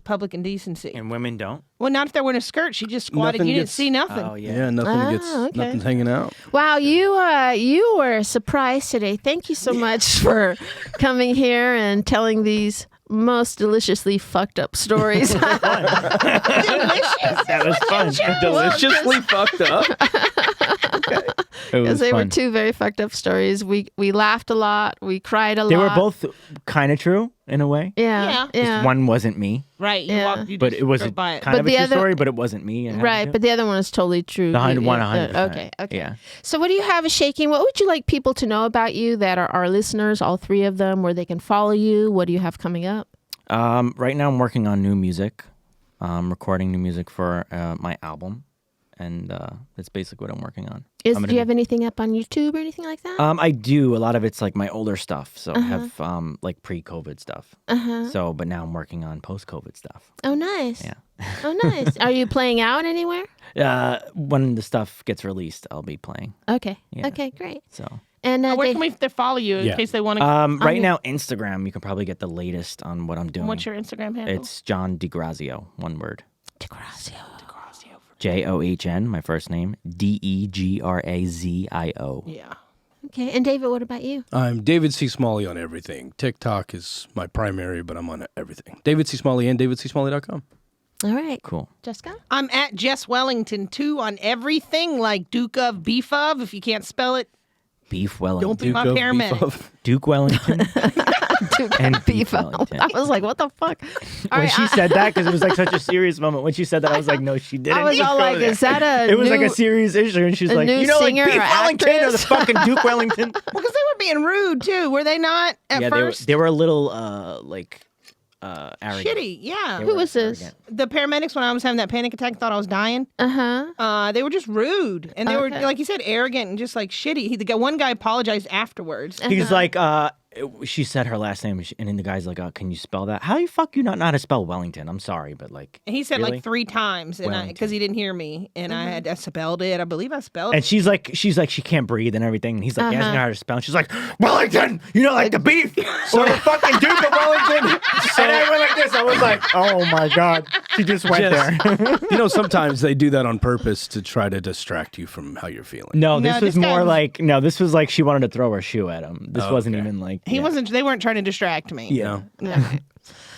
public indecency. And women don't? Well, not if they're wearing a skirt. She just squatted. Nothing You didn't gets- see nothing. Oh, yeah. Yeah, nothing gets okay. nothing's hanging out. Wow, you were surprised today. Thank you so much for coming here and telling these most deliciously fucked up stories. Delicious. That was fun. Deliciously fucked up. It Because was they were fun. two very fucked up stories. We laughed a lot. We cried a lot. They were both kind of true in a way. Yeah. Yeah. Yeah. One wasn't me, Right. You Yeah. walked, you but just it was drove by it. kind But of a the true other- story, but it wasn't me. and I had to Right, do but it. the other one is totally true. The You- 100%. Okay, okay. Yeah. So what do you have shaking? What would you like people to know about you that are our listeners, all three of them, where they can follow you? What do you have coming up? Right now, I'm working on new music. Recording new music for my album, and that's basically what I'm working on. Do you have anything up on YouTube or anything like that? I do. A lot of it's like my older stuff, so I have like pre-COVID stuff. So, but now I'm working on post-COVID stuff. Oh, nice. Yeah. Oh, nice. Are you playing out anywhere? When the stuff gets released, I'll be playing. Okay. Yeah. Okay, great. So, And Where can we follow you in Yeah. case they want to? right now, Instagram, you can probably get the latest on what I'm doing. What's your Instagram handle? It's John DeGrazio, one word. DeGrazio. JOHN, my first name, DeGrazio. Yeah. Okay. And David, what about you? I'm David C. Smalley on everything. TikTok is my primary, but I'm on everything. David C. Smalley and DavidCSmalley.com. All right. Cool. Jessica? I'm at Jess Wellington too on everything, like Duke of Beef of. If you can't spell it, Beef Wellington. don't be my paramedic. Duke Wellington. and Beef I Wellington. was like, what the fuck? All When right, she said that, because it was like such a serious moment. When she said that, I was like, no, she didn't. I was all like, is that a It was new, like a serious issue, and she's like, new you know, like singer Beef or Wellington or the actress? fucking Duke Wellington. Well, because they were being rude too, were they not? At first, they were a little arrogant. shitty. Yeah. Who was this? Arrogant. The paramedics, when I was having that panic attack, thought I was dying. Uh-huh. They were just rude, and they were, Okay. like you said, arrogant and just like shitty. One guy apologized afterwards. He's like, she said her last name, and then the guy's like, can you spell that? How the fuck you not know how to spell Wellington? I'm sorry, but like. And he said really? like 3 times, and Wellington. because he didn't hear me, and I spelled it. I believe I spelled And it. she's like, she can't breathe and everything. And he's like, asking her how to spell. And she's like, Wellington, you know, like the beef, or the fucking Duke of Wellington. And I went like this. I was like, oh my god, she just went there. You know, sometimes they do that on purpose to try to distract you from how you're feeling. No, this No, was this guy more was- like this was like she wanted to throw her shoe at him. This wasn't okay. even like He yeah. wasn't. They weren't trying to distract me. Yeah. No.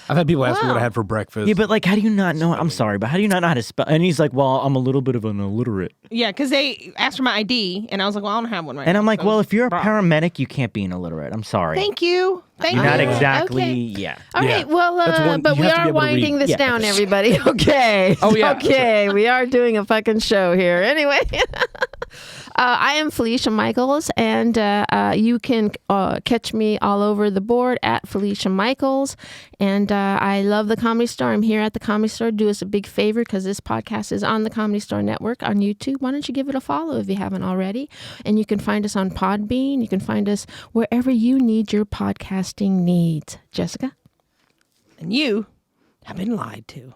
I've had people ask me what I Wow. had for breakfast. Yeah, but like, how do you not know? I'm sorry, but how do you not know how to spell? And he's like, well, I'm a little bit of an illiterate. Yeah, because they asked for my ID, and I was like, well, I don't have one right And now. I'm like, so well, it's if you're a wrong. paramedic, you can't be an illiterate. I'm sorry. Thank you. Thank You're you. not exactly. Okay. Yeah. All Yeah. right. Well, That's one- but you we have to be are able to winding read. this Yeah. down, everybody. Okay. Oh, yeah. Okay. We are doing a fucking show here. Anyway, I am Felicia Michaels, and you can catch me all over the board at Felicia Michaels. And I love the Comedy Store. I'm here at the Comedy Store. Do us a big favor, because this podcast is on the Comedy Store Network on YouTube. Why don't you give it a follow if you haven't already? And you can find us on Podbean. You can find us wherever you need your podcasting needs. Jessica? And you have been lied to.